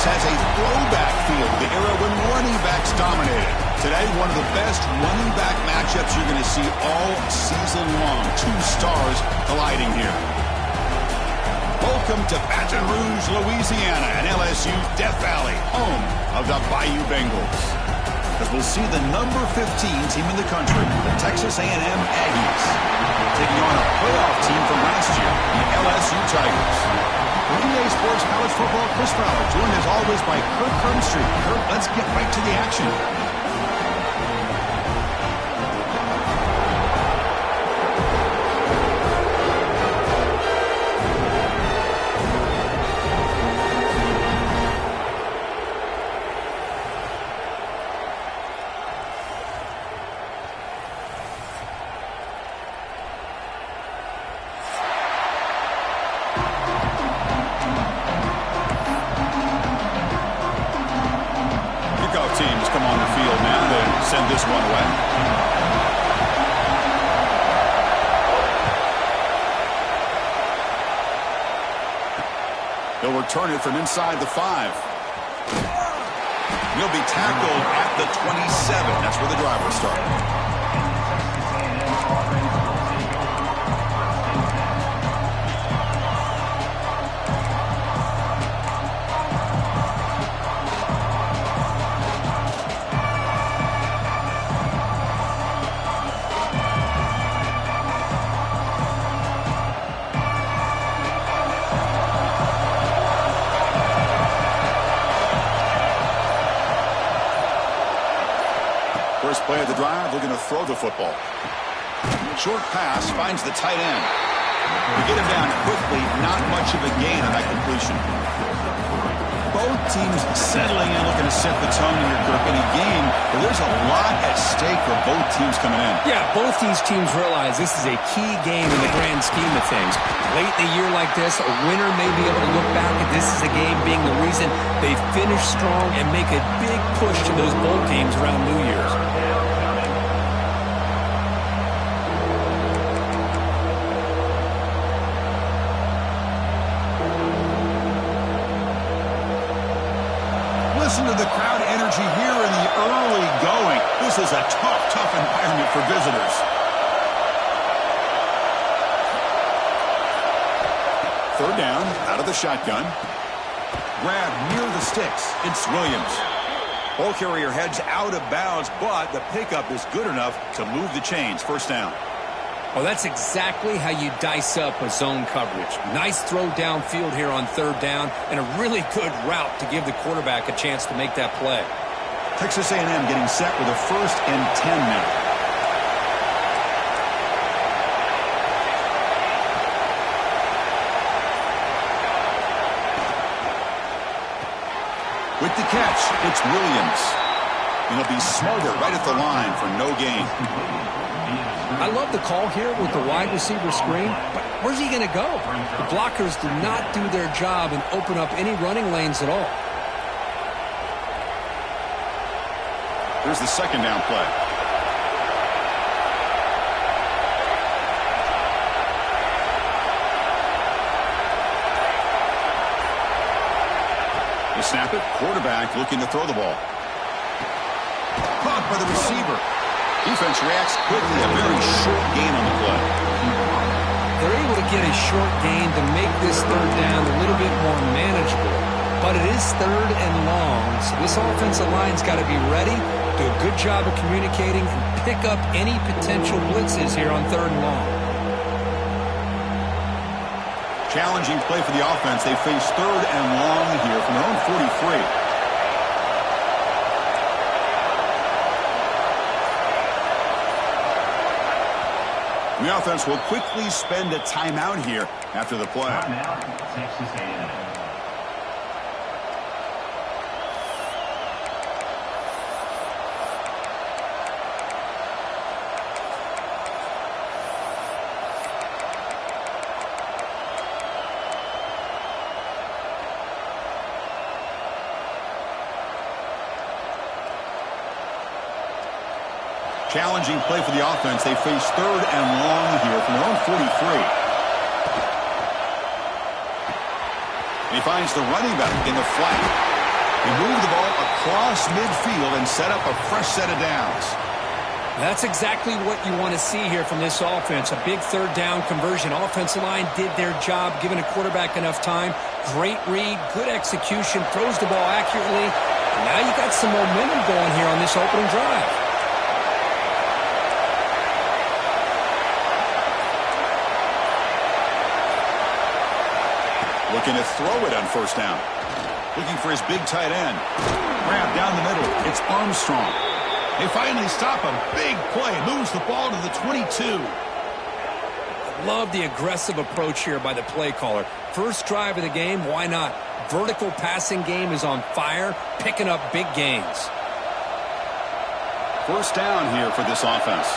has a throwback feel to the era when running backs dominated. Today, one of the best running back matchups you're going to see all season long. Two stars colliding here. Welcome to Baton Rouge, Louisiana, and LSU's Death Valley, home of the Bayou Bengals. As we'll see the number 15 team in the country, the Texas A&M Aggies, taking on a playoff team from last year, the LSU Tigers. For EA Sports College Football, Chris Fowler, joined as always by Kirk Crumstreet. Kirk, let's get right to the action. Teams come on the field now to send this one away. They'll return it from inside the 5. He'll be tackled at the 27. That's where the drive will start. First play of the drive, looking to throw the football. Short pass finds the tight end. To get him down quickly, not much of a gain on that completion. Both teams settling in, looking to set the tone here, Kirk, in a game where there's a lot at stake for both teams coming in. Yeah, both these teams realize this is a key game in the grand scheme of things. Late in a year like this, a winner may be able to look back at this as a game being the reason they finish strong and make a big push to those bowl games around New Year's. Listen to the crowd energy here in the early going. This is a tough environment for visitors. Third down, out of the shotgun. Grab near the sticks. It's Williams. Ball carrier heads out of bounds, but the pickup is good enough to move the chains. First down. Well, that's exactly how you dice up a zone coverage. Nice throw downfield here on third down, and a really good route to give the quarterback a chance to make that play. Texas A&M getting set with a 1st and 10 now. With the catch, it's Williams. And he'll be smothered right at the line for no gain. I love the call here with the wide receiver screen, but where's he going to go? The blockers do not do their job and open up any running lanes at all. Here's the second down play. They snap it. Quarterback looking to throw the ball. Caught by the receiver. Defense reacts quickly. A very short gain on the play. They're able to get a short gain to make this third down a little bit more manageable. But it is third and long, so this offensive line's got to be ready, do a good job of communicating, and pick up any potential blitzes here on third and long. Challenging play for the offense. They face third and long here from their own 43. The offense will quickly spend a timeout here after the play. Timeout, Texas A&M. Challenging play for the offense. They face third and long here from their own 43. And he finds the running back in the flat. He moved the ball across midfield and set up a fresh set of downs. That's exactly what you want to see here from this offense. A big third down conversion. Offensive line did their job, giving a quarterback enough time. Great read, good execution, throws the ball accurately. And now you got some momentum going here on this opening drive. Looking to throw it on first down. Looking for his big tight end. Grab down the middle. It's Armstrong. They finally stop a big play. Moves the ball to the 22. Love the aggressive approach here by the play caller. First drive of the game, why not? Vertical passing game is on fire, picking up big gains. First down here for this offense.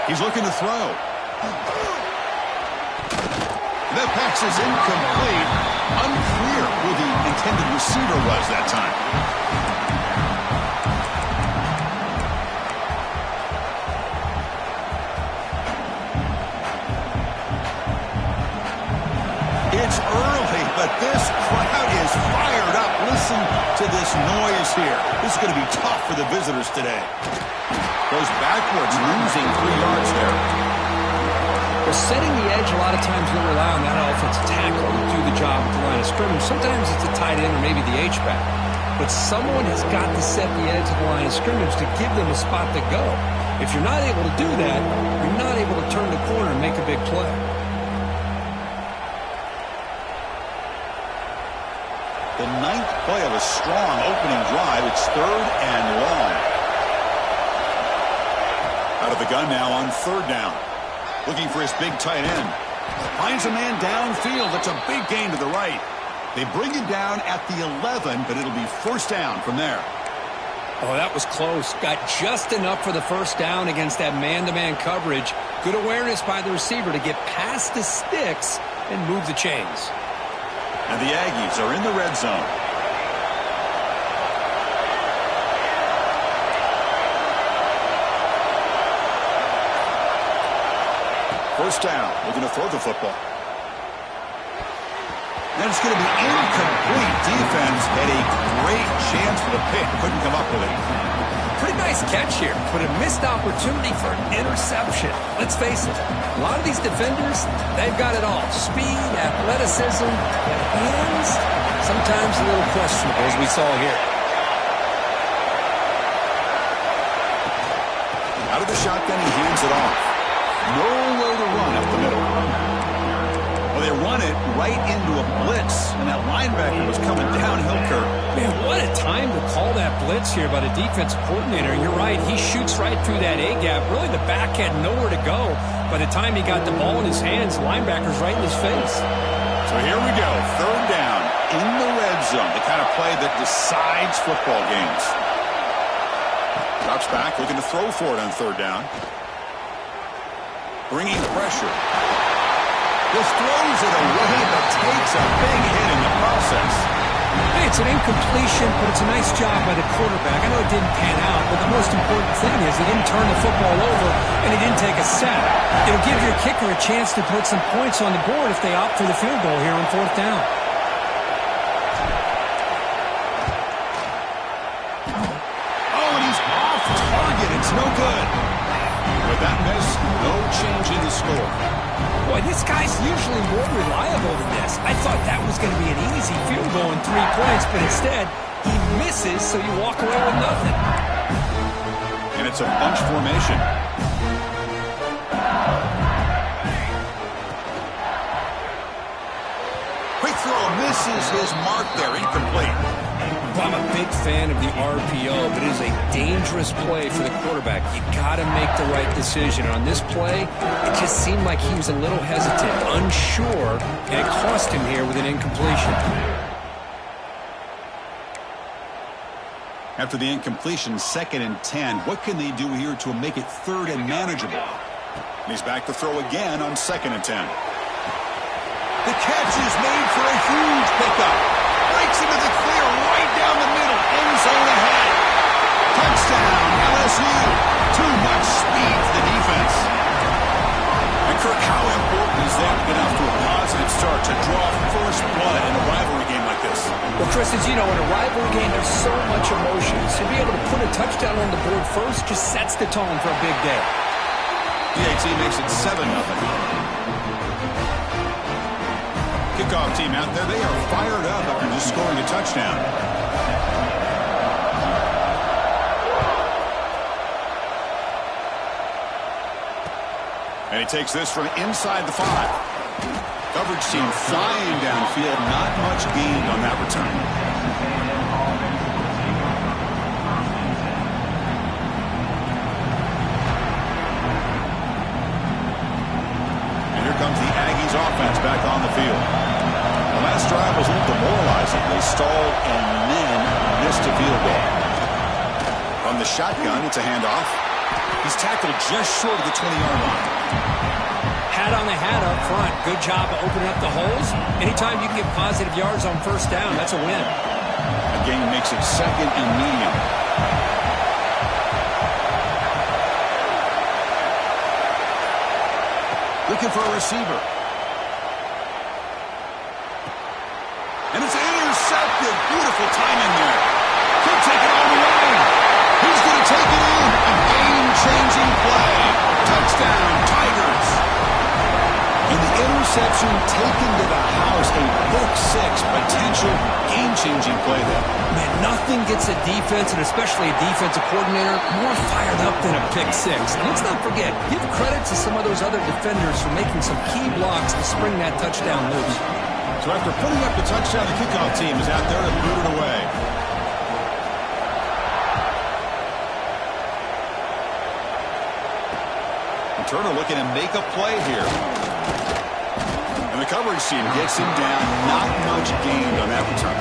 He's looking to throw. The pass is incomplete. Unclear who the intended receiver was that time. It's early, but this crowd is fired up. Listen to this noise here. This is going to be tough for the visitors today. Goes backwards, losing 3 yards there. Well, setting the edge, a lot of times you'll rely on that offensive tackle to do the job at the line of scrimmage. Sometimes it's a tight end or maybe the H-back. But someone has got to set the edge of the line of scrimmage to give them a spot to go. If you're not able to do that, you're not able to turn the corner and make a big play. The 9th play of a strong opening drive. It's 3rd and long. Out of the gun now on 3rd down. Looking for his big tight end. Finds a man downfield. That's a big gain to the right. They bring him down at the 11, but it'll be first down from there. Oh, that was close. Got just enough for the first down against that man-to-man coverage. Good awareness by the receiver to get past the sticks and move the chains. And the Aggies are in the red zone. First down, looking to throw the football. And it's going to be incomplete. Defense had a great chance for the pick. Couldn't come up with it. Pretty nice catch here, but a missed opportunity for an interception. Let's face it, a lot of these defenders, they've got it all. Speed, athleticism, but hands, sometimes a little questionable, as we saw here. Out of the shotgun, he hands it off. Nowhere to run up the middle. Well, they run it right into a blitz, and that linebacker was coming downhill, Kurt. Man, what a time to call that blitz here by the defensive coordinator. You're right, he shoots right through that A-gap. Really, the back had nowhere to go. By the time he got the ball in his hands, the linebacker's right in his face. So here we go, 3rd down in the red zone, the kind of play that decides football games. Drops back, looking to throw for it on 3rd down. Bringing pressure. Just throws it away, but takes a big hit in the process. Hey, it's an incompletion, but it's a nice job by the quarterback. I know it didn't pan out, but the most important thing is he didn't turn the football over and he didn't take a sack. It'll give your kicker a chance to put some points on the board if they opt for the field goal here on 4th down. Oh, and he's off target. It's no good. With that miss, no change in the score. Boy, this guy's usually more reliable than this. I thought that was going to be an easy field goal in 3 points, but instead, he misses, so you walk away with nothing. And it's a bunch formation. Quick throw misses his mark there, incomplete. I'm a big fan of the RPO, but it is a dangerous play for the quarterback. You got to make the right decision. On this play, it just seemed like he was a little hesitant, unsure, and it cost him here with an incompletion. After the incompletion, 2nd and 10. What can they do here to make it 3rd and manageable? He's back to throw again on 2nd and 10. The catch is made for a huge pickup. Breaks into the clear right down the middle. End zone ahead. Touchdown, LSU. Too much speed for the defense. And Kirk, how important Chris, as you know, in a rivalry game, there's so much emotion. So to be able to put a touchdown on the board first just sets the tone for a big day. PAT makes it 7-0. Kickoff team out there, they are fired up after just scoring a touchdown. And he takes this from inside the 5. Coverage team flying downfield, not much gained on that return. And here comes the Aggies offense back on the field. The last drive was a little demoralizing. They stalled and then missed a field goal. From the shotgun, it's a handoff. He's tackled just short of the 20-yard line. Hat on the hat up front. Good job of opening up the holes. Anytime you can get positive yards on first down, that's a win. The game makes it 2nd and medium. Looking for a receiver. And it's intercepted. Beautiful timing there. Could take it all the way. He's going to take it in. A game-changing play. Touchdown, Tigers. And the interception taken to the house. A pick 6 potential game-changing play there. Man, nothing gets a defense, and especially a defensive coordinator, more fired up than a pick 6. And let's not forget, give credit to some of those other defenders for making some key blocks to spring that touchdown loose. So after putting up the touchdown, the kickoff team is out there to boot it away. Turner looking to make a play here. And the coverage team gets him down. Not much gained on that return.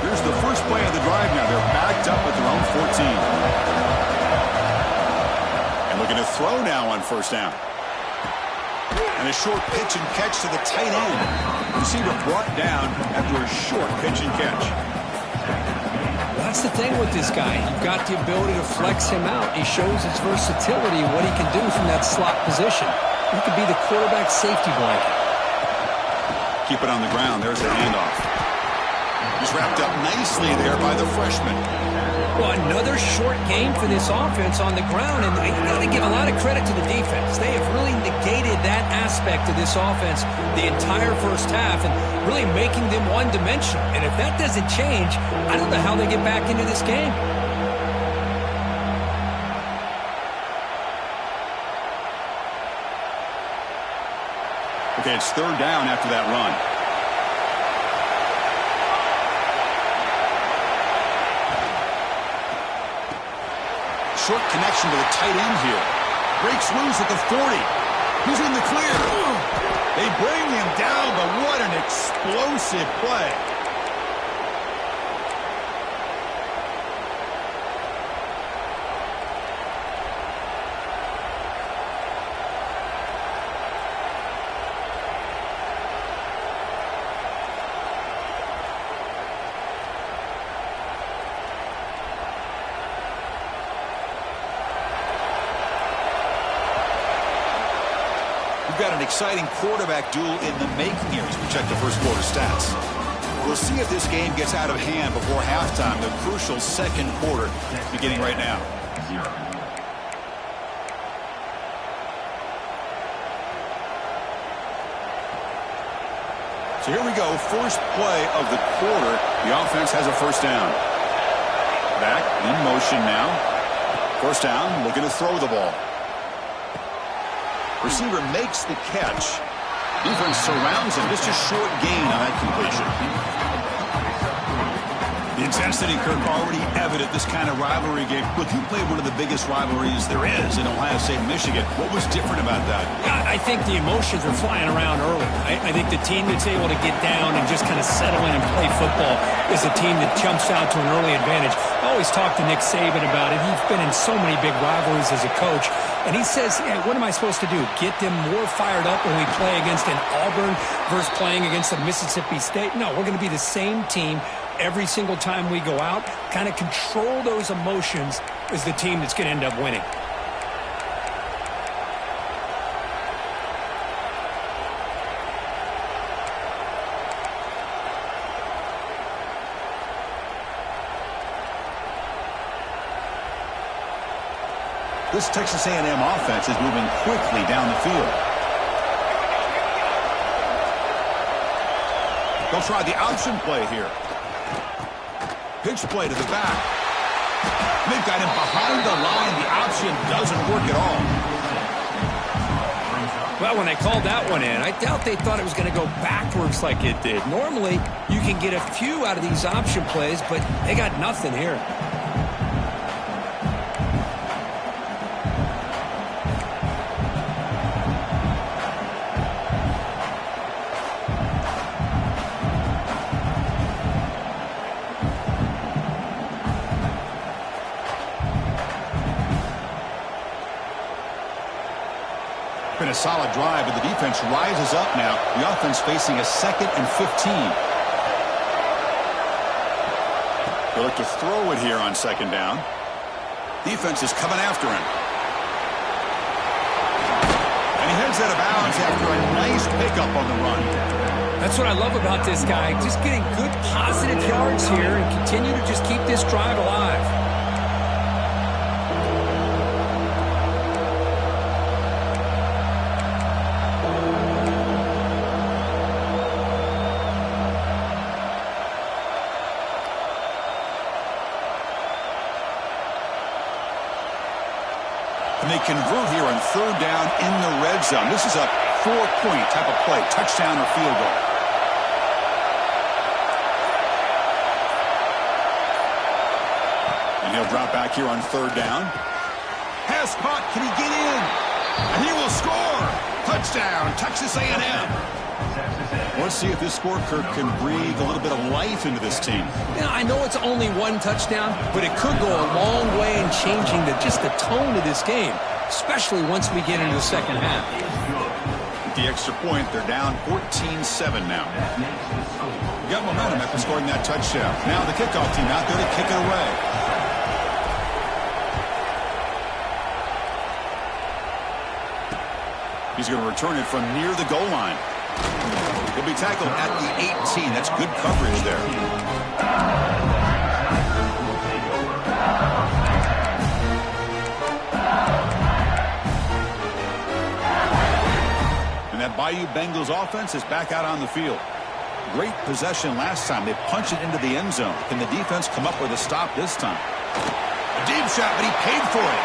Here's the first play of the drive now. They're backed up at their own 14. Looking to throw now on first down. And a short pitch and catch to the tight end. Receiver brought down after a short pitch and catch. That's the thing with this guy. You've got the ability to flex him out. He shows his versatility and what he can do from that slot position. He could be the quarterback safety blanket. Keep it on the ground. There's the handoff. He's wrapped up nicely there by the freshman. Well, another short game for this offense on the ground, and you got to give a lot of credit to the defense. They have really negated that aspect of this offense the entire first half and really making them one-dimensional. And if that doesn't change, I don't know how they get back into this game. Okay, it's third down after that run. Short connection to the tight end here. Breaks loose at the 40. He's in the clear. They bring him down, but what an explosive play. Got an exciting quarterback duel in the making here as we check the first quarter stats. We'll see if this game gets out of hand before halftime, the crucial second quarter beginning right now. So here we go, first play of the quarter. The offense has a first down. Back in motion now. First down, looking to throw the ball. Receiver makes the catch. Defense surrounds him. Just a short gain on that completion. The The intensity, Kirk, already evident this kind of rivalry game. Look, you played one of the biggest rivalries there is in Ohio State and Michigan. What was different about that? I think the emotions are flying around early. I think the team that's able to get down and just kind of settle in and play football is a team that jumps out to an early advantage. I always talk to Nick Saban about it. He's been in so many big rivalries as a coach. And he says, yeah, what am I supposed to do? Get them more fired up when we play against an Auburn versus playing against a Mississippi State? No, we're going to be the same team every single time we go out. Kind of control those emotions is the team that's going to end up winning. This Texas A&M offense is moving quickly down the field. They'll try the option play here. Pitch play to the back. They've got him behind the line. The option doesn't work at all. Well, when they called that one in, I doubt they thought it was going to go backwards like it did. Normally, you can get a few out of these option plays, but they got nothing here. Been a solid drive, but the defense rises up now. The offense facing a 2nd and 15. They'll look to throw it here on 2nd down. Defense is coming after him. And he heads out of bounds after a nice pickup on the run. That's what I love about this guy. Just getting good positive yards here and continue to just keep this drive alive. And they convert here on 3rd down in the red zone. This is a 4-point type of play, touchdown or field goal. And he'll drop back here on 3rd down. Pass caught. Can he get in? And he will score. Touchdown, Texas A&M. Let's see if this score, Kirk, can breathe a little bit of life into this team. Yeah, I know it's only one touchdown, but it could go a long way in changing just the tone of this game, especially once we get into the second half. With the extra point, they're down 14-7 now. Got momentum after scoring that touchdown. Now the kickoff team out there to kick it away. He's going to return it from near the goal line. He'll be tackled at the 18. That's good coverage there. And that Bayou Bengals offense is back out on the field. Great possession last time. They punch it into the end zone. Can the defense come up with a stop this time? A deep shot, but he paid for it.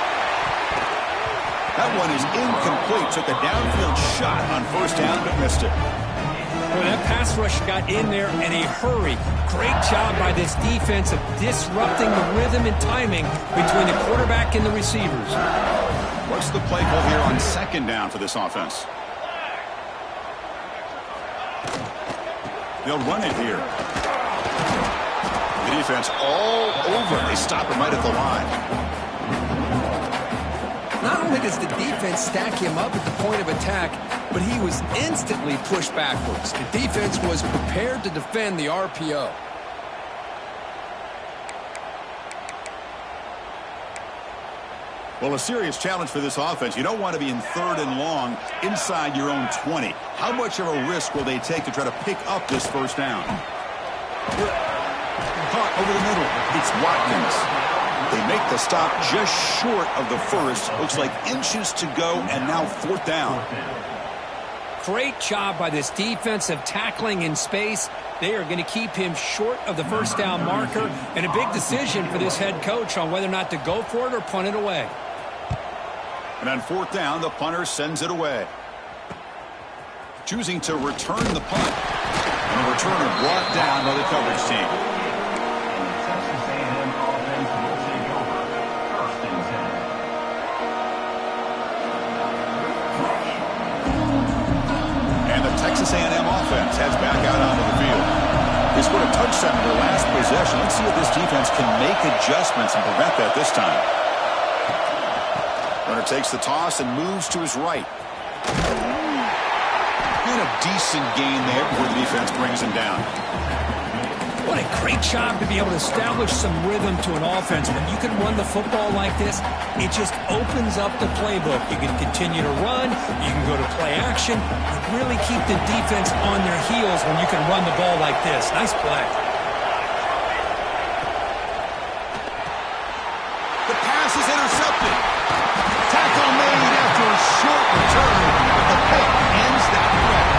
That one is incomplete. Took a downfield shot on 1st down, but missed it. Well, that pass rush got in there in a hurry. Great job by this defense of disrupting the rhythm and timing between the quarterback and the receivers. What's the play call here on 2nd down for this offense? They'll run it here. The defense all over. They stop him right at the line. Not only does the defense stack him up at the point of attack, but he was instantly pushed backwards. The defense was prepared to defend the RPO. Well, a serious challenge for this offense. You don't want to be in 3rd and long inside your own 20. How much of a risk will they take to try to pick up this 1st down? Caught over the middle. It's Watkins. They make the stop just short of the 1st. Looks like inches to go, and now 4th down. Great job by this defensive tackling in space. They are going to keep him short of the 1st down marker, and a big decision for this head coach on whether or not to go for it or punt it away. And on 4th down, the punter sends it away. Choosing to return the punt. And the returner brought down by the coverage team. Texas A&M offense heads back out onto the field. They scored a touchdown in their last possession. Let's see if this defense can make adjustments and prevent that this time. Runner takes the toss and moves to his right. And a decent gain there before the defense brings him down. What a great job to be able to establish some rhythm to an offense. When you can run the football like this, it just opens up the playbook. You can continue to run. You can go to play action. You really keep the defense on their heels when you can run the ball like this. Nice play. The pass is intercepted. Tackle made after a short return. The pick ends that threat.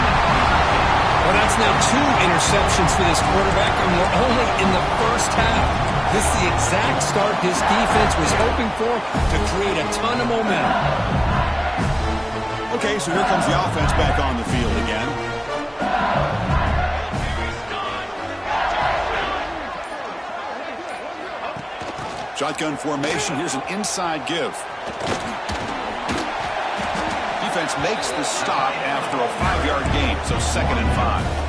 Well, that's now 2 interceptions for this quarterback, and we're only in the first half. This is the exact start this defense was hoping for to create a ton of momentum. Okay, so here comes the offense back on the field again. Shotgun formation. Here's an inside give. Defense makes the stop after a 5-yard gain, so 2nd and 5.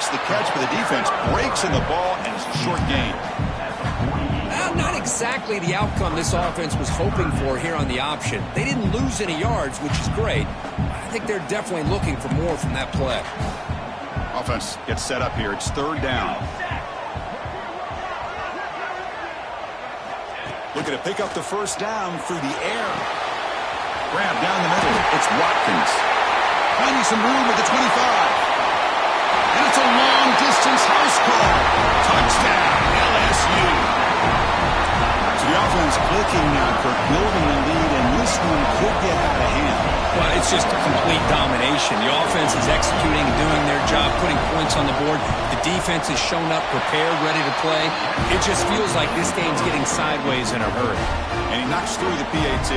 The catch, but the defense breaks in the ball, and it's a short gain. Well, not exactly the outcome this offense was hoping for here on the option. They didn't lose any yards, which is great. I think they're definitely looking for more from that play. Offense gets set up here. It's 3rd down. Looking to pick up the 1st down through the air. Grab down the middle. It's Watkins. Finding some room at the 25. And it's a long-distance house call. Touchdown, LSU. So the offense clicking now, Kirk, building a lead, and this one could get out of hand. Well, it's just a complete domination. The offense is executing and doing their job, putting points on the board. The defense has shown up, prepared, ready to play. It just feels like this game's getting sideways in a hurry. And he knocks through the PAT.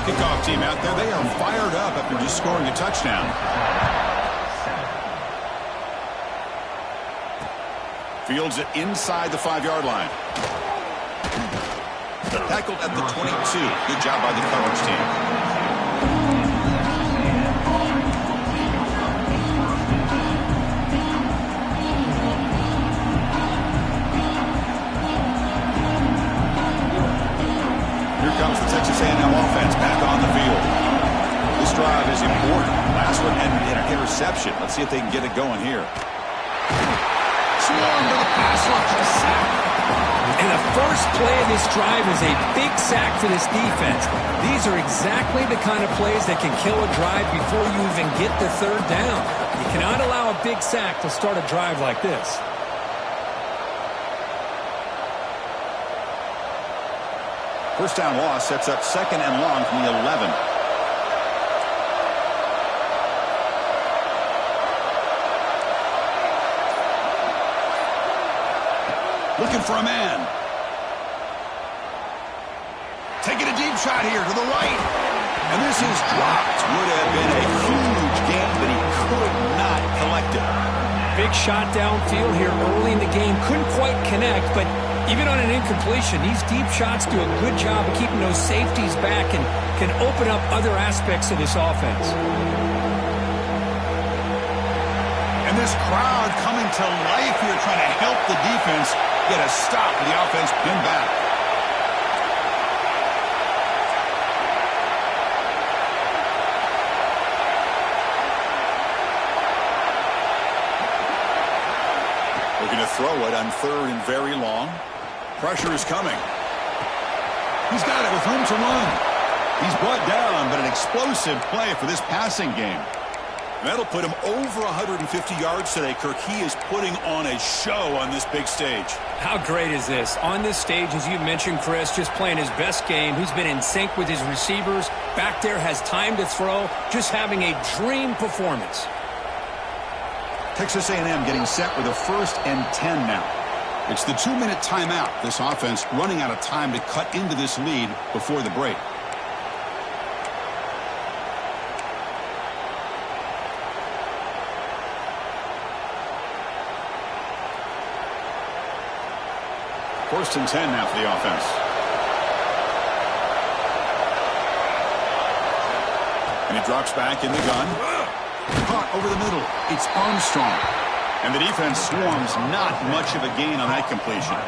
Kickoff team out there, they are fired up after just scoring a touchdown. Fields it inside the 5-yard line. Tackled at the 22. Good job by the coverage team. Here comes the Texas A&M offense back on the field. This drive is important. Last one ended in an interception. Let's see if they can get it going here. Swarmed to the pass rush, a sack. And the first play of this drive is a big sack for this defense. These are exactly the kind of plays that can kill a drive before you even get the 3rd down. You cannot allow a big sack to start a drive like this. First down loss sets up 2nd and long from the 11. Looking for a man. Taking a deep shot here to the right. And this is dropped. Would have been a huge gain, but he could not collect it. Big shot downfield here early in the game. Couldn't quite connect, but even on an incompletion, these deep shots do a good job of keeping those safeties back and can open up other aspects of this offense. And this crowd coming to life here, trying to help the defense get a stop with the offense pinned back. Looking to throw it on 3rd and very long. Pressure is coming. He's got it with room to run. He's brought down, but an explosive play for this passing game. That'll put him over 150 yards today, Kirk. He is putting on a show on this big stage. How great is this? On this stage, as you mentioned, Chris, just playing his best game. He's been in sync with his receivers. Back there, has time to throw. Just having a dream performance. Texas A&M getting set with a 1st and 10 now. It's the 2-minute timeout. This offense running out of time to cut into this lead before the break. First and 10 now for the offense. And he drops back in the gun. Caught over the middle. It's Armstrong. And the defense swarms. Not much of a gain on that completion.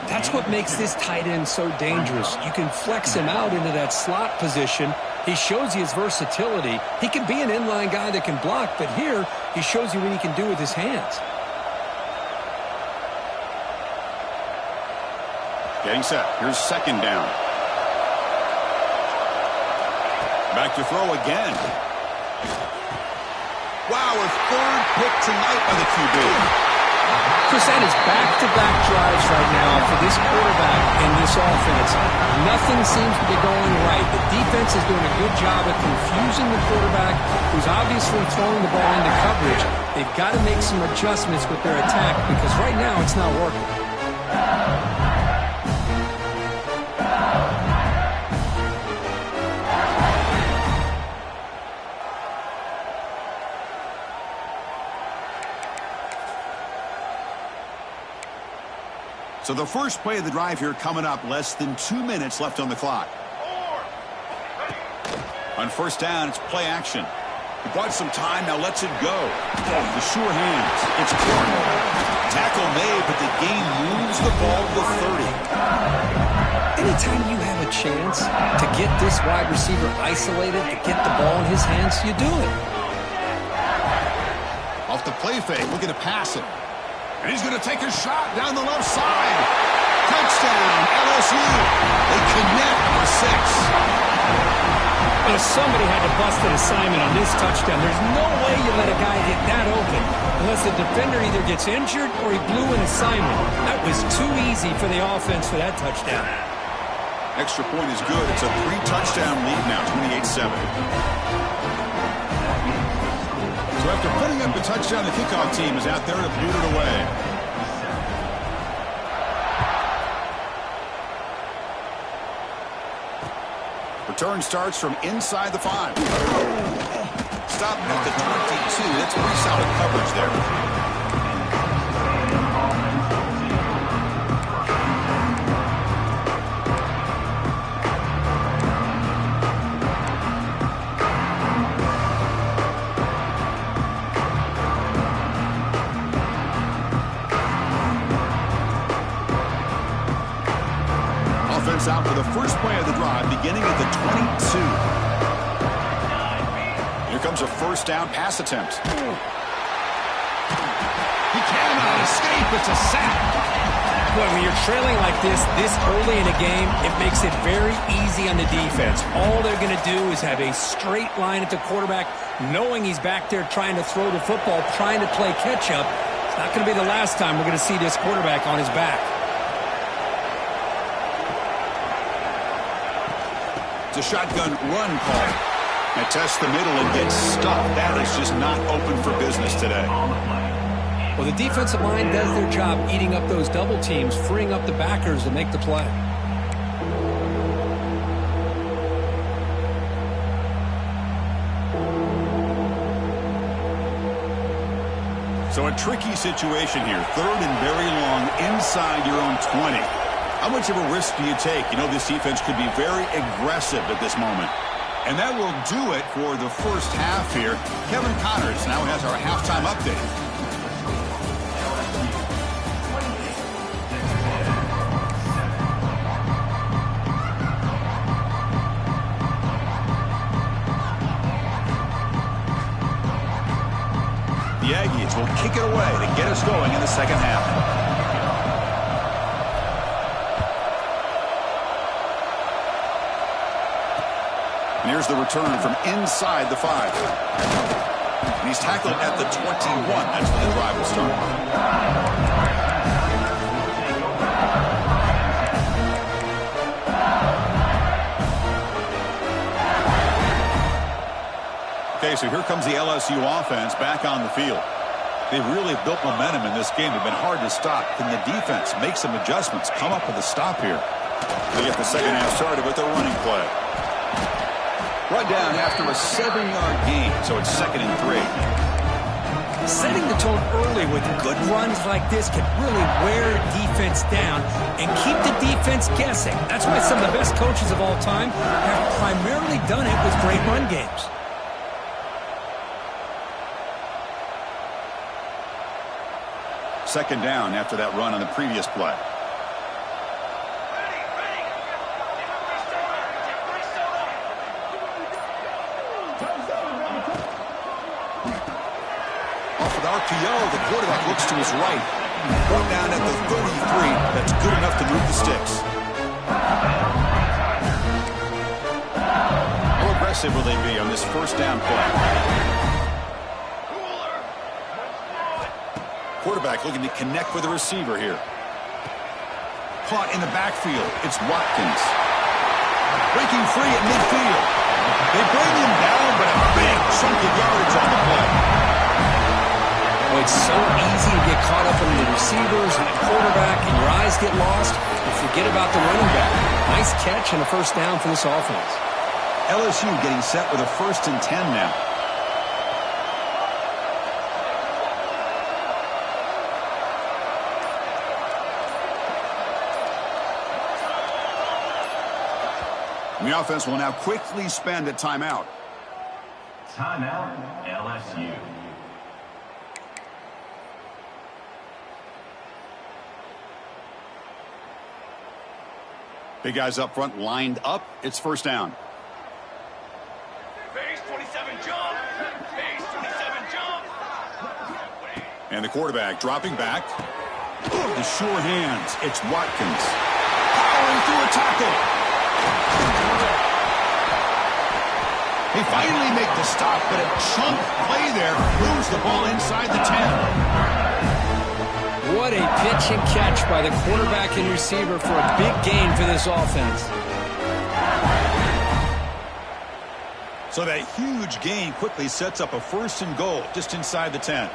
That's what makes this tight end so dangerous. You can flex him out into that slot position. He shows you his versatility. He can be an inline guy that can block, but here he shows you what he can do with his hands. Getting set. Here's second down. Back to throw again. Wow, a third pick tonight by the QB. Chris, that is back-to-back drives right now for this quarterback in this offense. Nothing seems to be going right. The defense is doing a good job of confusing the quarterback, who's obviously throwing the ball into coverage. They've got to make some adjustments with their attack because right now it's not working. So the first play of the drive here coming up, less than 2 minutes left on the clock. On first down, it's play action. He bought some time, now lets it go. The sure hands. It's Clark. Tackle made, but the game moves the ball to the 30. Anytime you have a chance to get this wide receiver isolated, to get the ball in his hands, you do it. Off the play fake, looking to pass it. And he's going to take a shot down the left side. Touchdown, LSU. They connect for 6. Well, somebody had to bust an assignment on this touchdown. There's no way you let a guy get that open unless the defender either gets injured or he blew an assignment. That was too easy for the offense for that touchdown. Extra point is good. It's a 3-touchdown lead now, 28-7. So after putting up a touchdown, the kickoff team is out there to boot it away. Return starts from inside the 5. Stop at the 22. That's pretty solid coverage there. Out for the first play of the drive, beginning at the 22. Here comes a first down pass attempt. He cannot escape. It's a sack. Boy, when you're trailing like this early in a game, it makes it very easy on the defense. All they're going to do is have a straight line at the quarterback, knowing he's back there trying to throw the football, trying to play catch-up. It's not going to be the last time we're going to see this quarterback on his back. It's a shotgun run call. They test the middle and get stuck. That is just not open for business today. Well, the defensive line does their job eating up those double teams, freeing up the backers to make the play. So a tricky situation here. Third and very long inside your own 20. How much of a risk do you take? You know, this defense could be very aggressive at this moment. And that will do it for the first half here. Kevin Connors now has our halftime update. The Aggies will kick it away to get us going in the second half. Here's the return from inside the 5. And he's tackled at the 21. That's when the drive will start. Okay, so here comes the LSU offense back on the field. They've really built momentum in this game. They've been hard to stop. Can the defense make some adjustments, come up with a stop here? They get the second half started with a running play. Run down after a 7-yard gain, so it's 2nd and 3. Setting the tone early with good runs like this can really wear defense down and keep the defense guessing. That's why some of the best coaches of all time have primarily done it with great run games. Second down after that run on the previous play. Off an RPO, the quarterback looks to his right. Brought down at the 33. That's good enough to move the sticks. How aggressive will they be on this first down play? Quarterback looking to connect with the receiver here. Caught in the backfield. It's Watkins. Breaking free at midfield. They bring him down, but a big chunk of yardage on the play. Well, it's so easy to get caught up in the receivers and the quarterback, and your eyes get lost. You forget about the running back. Nice catch and a first down for this offense. LSU getting set with a 1st and 10 now. The offense will now quickly spend a timeout. Timeout, LSU. Big guys up front lined up. It's first down. Base 27 jump. Base 27 jump. And the quarterback dropping back. Oh, the sure hands. It's Watkins. Powering through a tackle. They finally make the stop, but a chunk play there moves the ball inside the 10. What a pitch and catch by the quarterback and receiver for a big gain for this offense. So that huge gain quickly sets up a 1st and goal just inside the 10.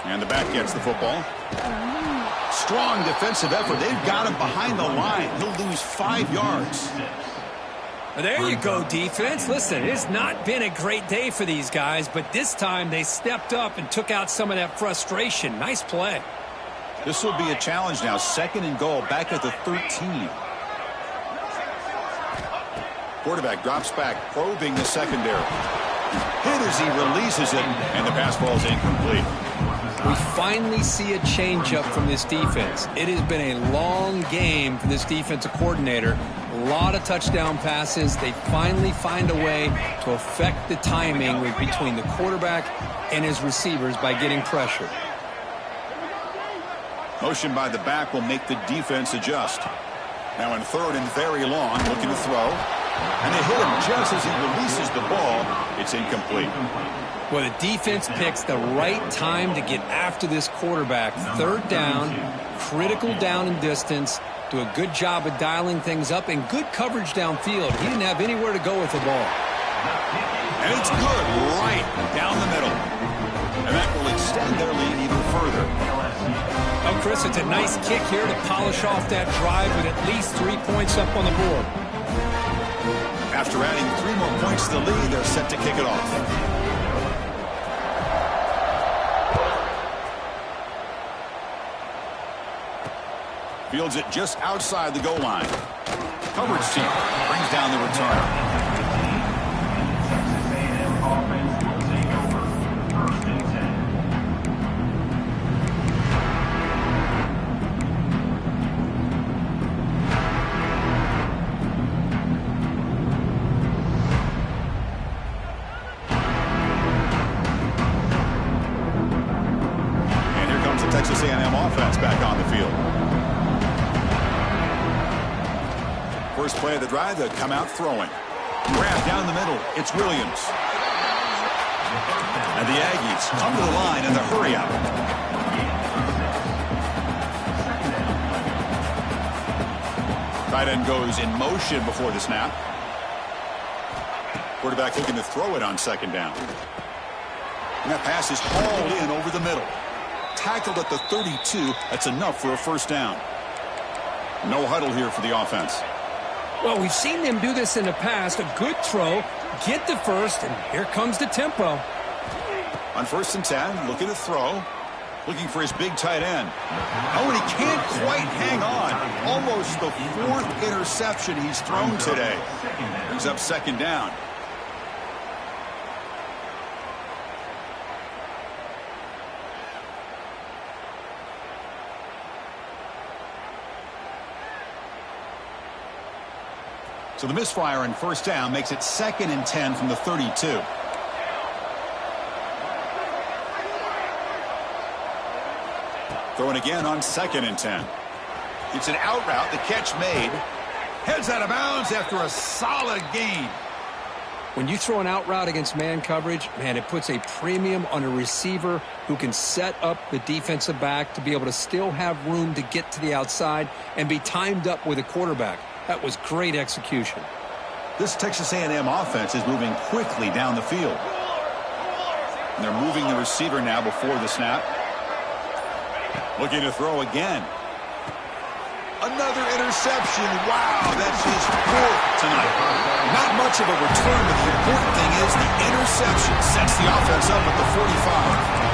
And the back gets the football. Strong defensive effort. They've got him behind the line. He'll lose 5 yards. Well, there you go, defense. Listen, it's not been a great day for these guys, but this time they stepped up and took out some of that frustration. Nice play. This will be a challenge now. 2nd and goal back at the 13. Quarterback drops back, probing the secondary. Hit as he releases it, and the pass ball is incomplete. We finally see a changeup from this defense. It has been a long game for this defensive coordinator. A lot of touchdown passes. They finally find a way to affect the timing between the quarterback and his receivers by getting pressure. Motion by the back will make the defense adjust. Now in 3rd and very long, looking to throw. And they hit him just as he releases the ball. It's incomplete. Well, the defense picks the right time to get after this quarterback. 3rd down, critical down and distance. Do a good job of dialing things up and good coverage downfield. He didn't have anywhere to go with the ball. And it's good right down the middle. And that will extend their lead even further. Oh, Chris, it's a nice kick here to polish off that drive with at least 3 points up on the board. After adding 3 more points to the lead, they're set to kick it off. Fields it just outside the goal line. Coverage team brings down the return. And here comes the Texas A&M offense back on the field. First play of the drive, they'll come out throwing. Grab down the middle. It's Williams. And the Aggies come to the line in the hurry out. Tight end goes in motion before the snap. Quarterback looking to throw it on second down. And that pass is hauled in over the middle. Tackled at the 32. That's enough for a first down. No huddle here for the offense. Well, we've seen them do this in the past. A good throw, get the first, and here comes the tempo. On 1st and 10, looking to throw. Looking for his big tight end. Oh, and he can't quite hang on. Almost the 4th interception he's thrown today. Brings up second down. So the misfire on 1st down makes it 2nd and 10 from the 32. Throwing again on 2nd and 10. It's an out route. The catch made. Heads out of bounds after a solid gain. When you throw an out route against man coverage, man, it puts a premium on a receiver who can set up the defensive back to be able to still have room to get to the outside and be timed up with a quarterback. That was great execution. This Texas A&M offense is moving quickly down the field. And they're moving the receiver now before the snap. Looking to throw again. Another interception. Wow, that's his 4th tonight. Not much of a return, but the important thing is the interception sets the offense up at the 45.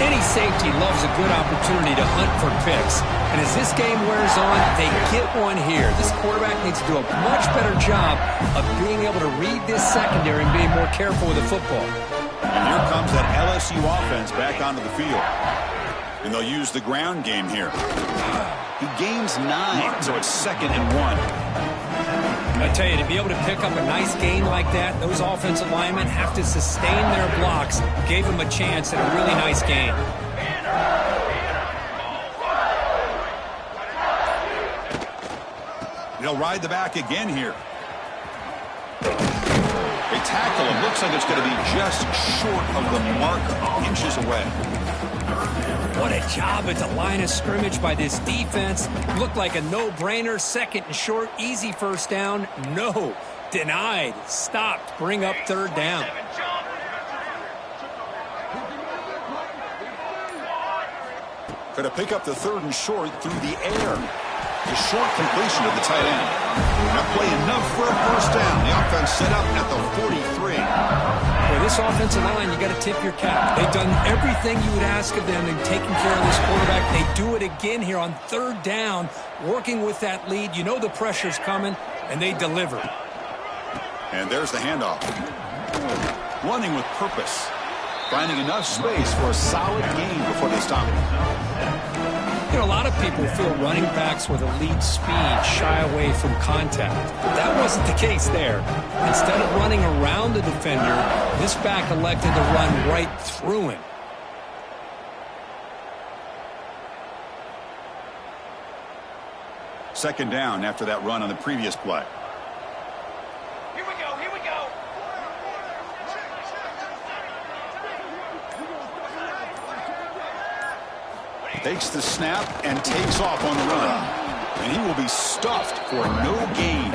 Any safety loves a good opportunity to hunt for picks. And as this game wears on, they get one here. This quarterback needs to do a much better job of being able to read this secondary and being more careful with the football. And here comes that LSU offense back onto the field. And they'll use the ground game here. He gains 9, so it's 2nd and 1. I tell you, to be able to pick up a nice gain like that, those offensive linemen have to sustain their blocks. Gave him a chance at a really nice gain. They'll ride the back again here. They tackle him. Looks like it's going to be just short of the marker, inches away. What a job at the line of scrimmage by this defense. Looked like a no-brainer. 2nd and short, easy first down. No, denied, stopped, bring up 3rd down. Going to pick up the 3rd and short through the air. The short completion of the tight end. That play enough for a first down. The offense set up at the 43. Boy, this offensive line, you got to tip your cap. They've done everything you would ask of them in taking care of this quarterback. They do it again here on 3rd down, working with that lead. You know the pressure's coming, and they deliver. And there's the handoff. Running with purpose. Finding enough space for a solid gain before they stop it. You know, a lot of people feel running backs with elite speed shy away from contact. But that wasn't the case there. Instead of running around the defender, this back elected to run right through him. Second down after that run on the previous play. Here we go, here we go. Takes the snap and takes off on the run. And he will be stuffed for no gain.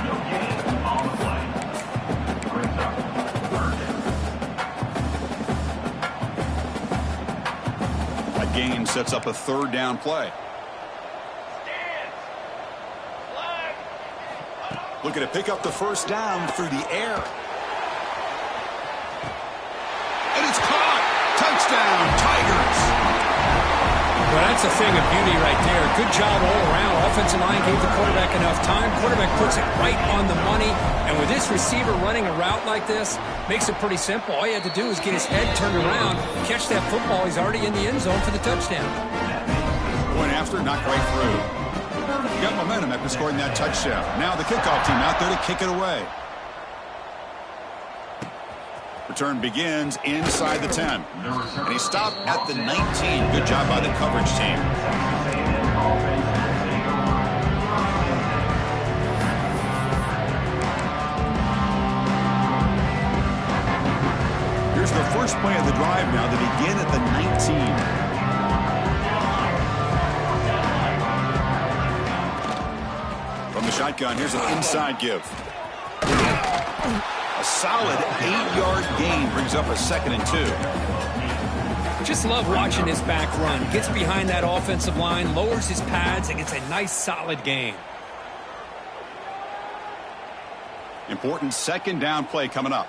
No gain on the play. Brings up 3rd down. That gain sets up a 3rd down play. Looking to pick up the first down through the air. And it's caught! Touchdown, Tigers! Well, that's a thing of beauty right there. Good job all around. Offensive line gave the quarterback enough time. Quarterback puts it right on the money. And with this receiver running a route like this, makes it pretty simple. All you have to do is get his head turned around, catch that football. He's already in the end zone for the touchdown. Going after, not quite through. He got momentum after scoring that touchdown. Now the kickoff team out there to kick it away. Return begins inside the 10. And he stopped at the 19. Good job by the coverage team. Here's the first play of the drive now to begin at the 19. From the shotgun, here's an inside give. A solid 8-yard gain brings up a 2nd and 2. Just love watching his back run. Gets behind that offensive line, lowers his pads, and gets a nice solid gain. Important 2nd down play coming up.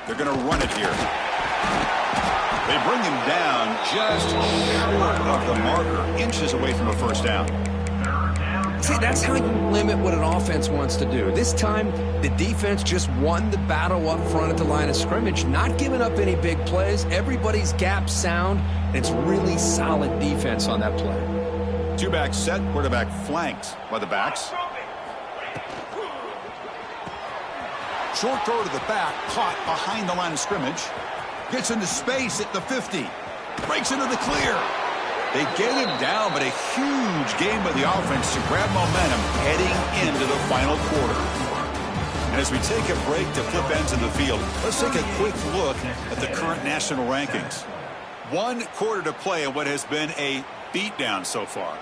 They're going to run it here. They bring him down just short of the marker, inches away from a 1st down. See, that's how you limit what an offense wants to do. This time, the defense just won the battle up front at the line of scrimmage, not giving up any big plays. Everybody's gap sound, and it's really solid defense on that play. 2-back set, quarterback flanked by the backs. Short throw to the back, caught behind the line of scrimmage. Gets into space at the 50. Breaks into the clear. They get him down, but a huge game by the offense to grab momentum heading into the final quarter. And as we take a break to flip ends in the field, let's take a quick look at the current national rankings. 1 quarter to play in what has been a beatdown so far.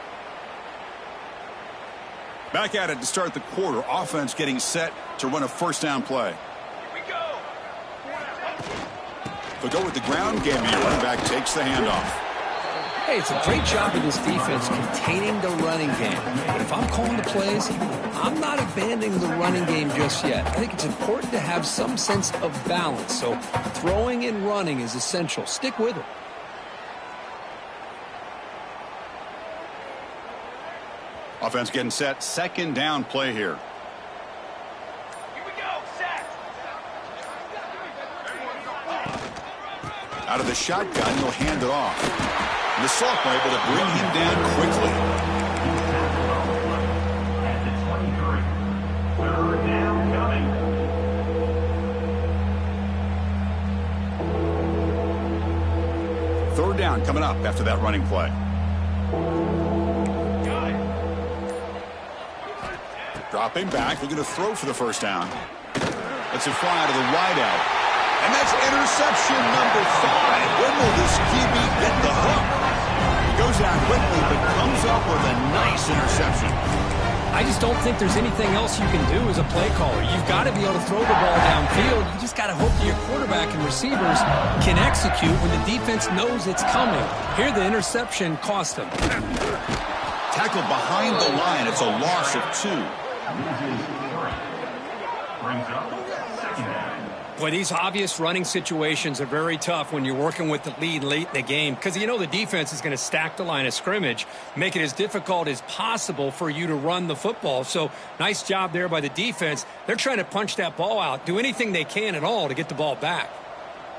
Back at it to start the quarter. Offense getting set to run a 1st down play. Here we go. They'll go with the ground game. The running back takes the handoff. Hey, it's a great job of this defense containing the running game. But if I'm calling the plays, I'm not abandoning the running game just yet. I think it's important to have some sense of balance. So throwing and running is essential. Stick with it. Offense getting set. 2nd down play here. Here we go. Set. Out of the shotgun, he'll hand it off. And the sophomore able to bring him down quickly. At the 23. 3rd down coming. Third down coming up after that running play. Dropping back, looking to throw for the 1st down. Lets it fly to the wideout. And that's interception number 5. When will this QB get the hook? He goes down quickly, but comes up with a nice interception. I just don't think there's anything else you can do as a play caller. You've got to be able to throw the ball downfield. You just got to hope that your quarterback and receivers can execute when the defense knows it's coming. Here, the interception cost them. Tackled behind the line. It's a loss of 2. Brings up 2nd down. Boy, these obvious running situations are very tough when you're working with the lead late in the game because you know the defense is going to stack the line of scrimmage, make it as difficult as possible for you to run the football. So nice job there by the defense. They're trying to punch that ball out, do anything they can at all to get the ball back.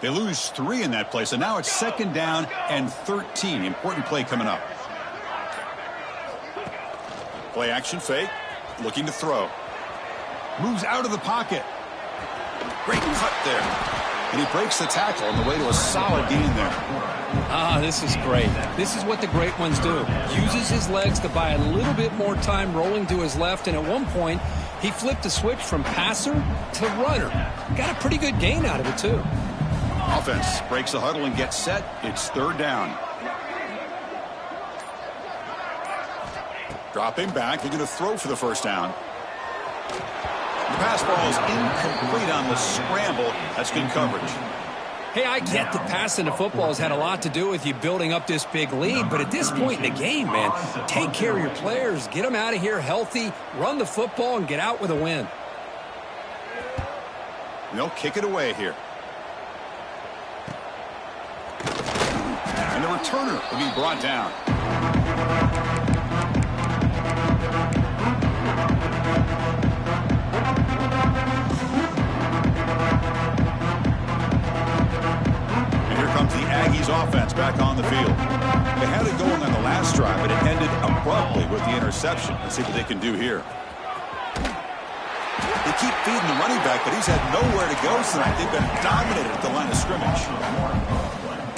They lose 3 in that play, so now it's 2nd down and 13. Important play coming up. Play action fake, looking to throw. Moves out of the pocket. Great cut there. And he breaks the tackle on the way to a solid gain there. Ah, this is great. This is what the great ones do. Uses his legs to buy a little bit more time rolling to his left, and at one point, he flipped the switch from passer to runner. Got a pretty good gain out of it, too. Offense breaks the huddle and gets set. It's 3rd down. Dropping back, looking to throw for the 1st down. The pass ball is incomplete on the scramble. That's good coverage. Hey, I get that passing the football has had a lot to do with you building up this big lead, but at this point in the game, man, take care of your players, get them out of here healthy, run the football, and get out with a win. And they'll kick it away here. And the returner will be brought down. Comes the Aggies offense back on the field. They had it going on the last drive, but it ended abruptly with the interception. Let's see what they can do here. They keep feeding the running back, but he's had nowhere to go tonight. They've been dominated at the line of scrimmage.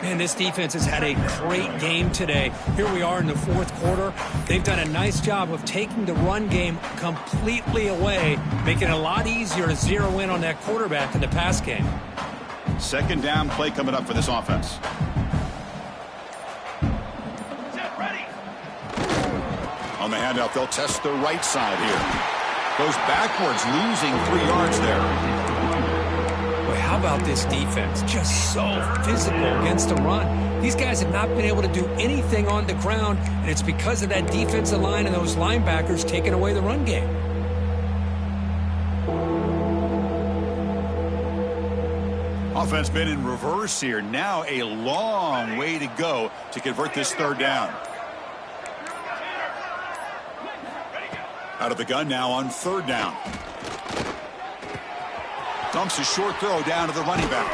Man, this defense has had a great game today. Here we are in the 4th quarter. They've done a nice job of taking the run game completely away, making it a lot easier to zero in on that quarterback in the pass game. 2nd down play coming up for this offense. Set, ready. On On the handoff, they'll test the right side here. Goes backwards, losing 3 yards there. Boy, how about this defense? Just so physical against the run. These guys have not been able to do anything on the ground, and it's because of that defensive line and those linebackers taking away the run game. Offense been in reverse here. Now a long way to go to convert this 3rd down. Out of the gun now on 3rd down. Dumps a short throw down to the running back.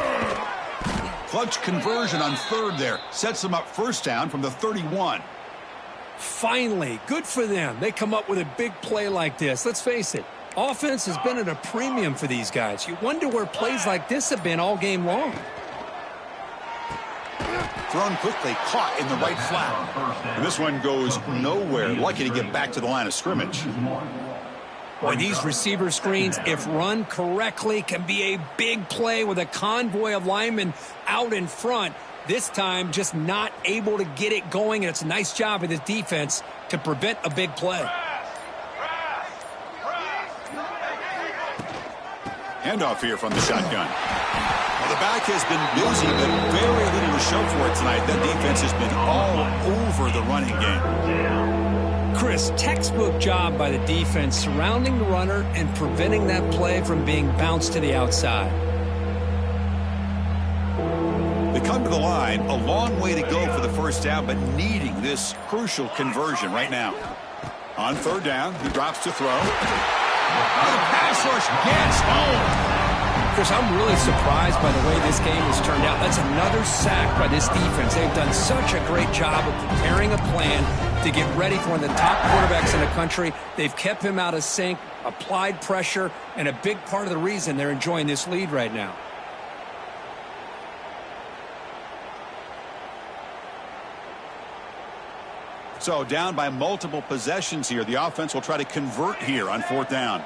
Clutch conversion on 3rd there. Sets them up 1st down from the 31. Finally, good for them. They come up with a big play like this. Let's face it, offense has been at a premium for these guys. You wonder where plays like this have been all game long. Thrown quickly, caught in the right flat. And this one goes nowhere. Lucky to get back to the line of scrimmage. Boy, these receiver screens, if run correctly, can be a big play with a convoy of linemen out in front. This time, just not able to get it going, and it's a nice job of this defense to prevent a big play. Handoff here from the shotgun. Well, the back has been busy, but very little to show for it tonight. That defense has been all over the running game. Chris, textbook job by the defense surrounding the runner and preventing that play from being bounced to the outside. They come to the line, a long way to go for the 1st down, but needing this crucial conversion right now. On 3rd down, he drops to throw. The pass rush gets home. Chris, I'm really surprised by the way this game has turned out. That's another sack by this defense. They've done such a great job of preparing a plan to get ready for one of the top quarterbacks in the country. They've kept him out of sync, applied pressure, and a big part of the reason they're enjoying this lead right now. So down by multiple possessions here. The offense will try to convert here on 4th down.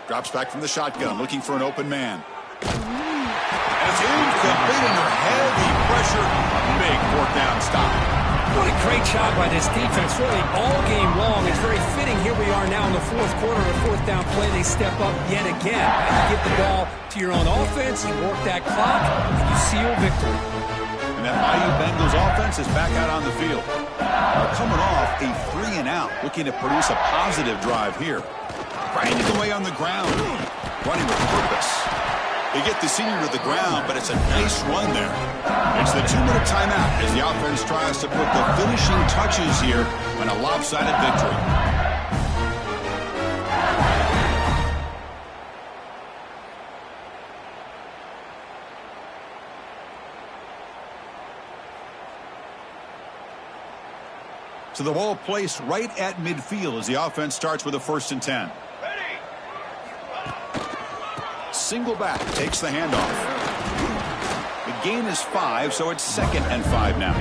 Drops back from the shotgun, looking for an open man. And it's incomplete under heavy pressure. A big 4th down stop. What a great job by this defense, really all game long. It's very fitting. Here we are now in the 4th quarter, a 4th down play. They step up yet again. You give the ball to your own offense, you work that clock, and you seal victory. And that IU Bengals offense is back out on the field. They're coming off a 3 and out, looking to produce a positive drive here. Grinding away on the ground, running with purpose. They get the senior to the ground, but it's a nice run there. It's the 2-minute timeout as the offense tries to put the finishing touches here on a lopsided victory. So the ball placed right at midfield as the offense starts with a 1st and 10. Single back, takes the handoff. The gain is 5, so it's 2nd and 5 now.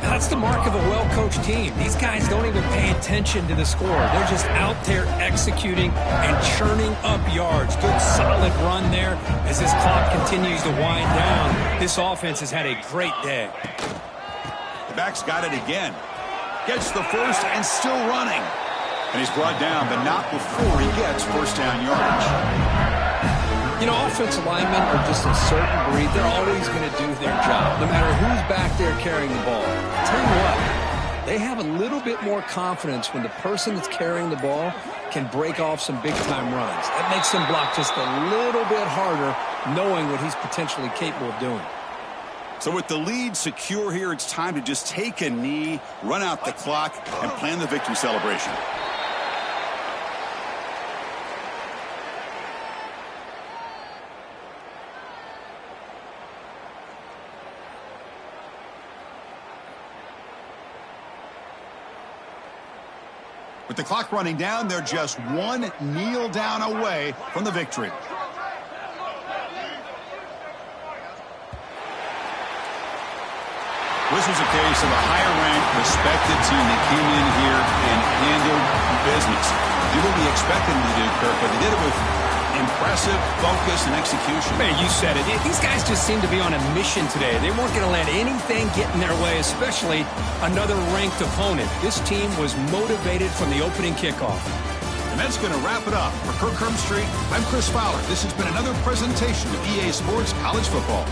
That's the mark of a well-coached team. These guys don't even pay attention to the score. They're just out there executing and churning up yards. Good, solid run there as this clock continues to wind down. This offense has had a great day. The back's got it again. Gets the 1st and still running. And he's brought down, but not before he gets 1st down yardage. You know, offensive linemen are just a certain breed. They're always going to do their job, no matter who's back there carrying the ball. I'll tell you what, they have a little bit more confidence when the person that's carrying the ball can break off some big-time runs. That makes them block just a little bit harder, knowing what he's potentially capable of doing. So with the lead secure here, it's time to just take a knee, run out the clock, and plan the victory celebration. With the clock running down, they're just one kneel down away from the victory. This was a case of a higher-ranked, respected team that came in here and handled business. Did what we expected them to do, Kirk, but they did it with Impressive focus and execution. Man, you said it. These guys just seem to be on a mission today. They weren't going to let anything get in their way, especially another ranked opponent. This team was motivated from the opening kickoff. And that's going to wrap it up. For Kirk Street, I'm Chris Fowler. This has been another presentation of EA Sports College Football.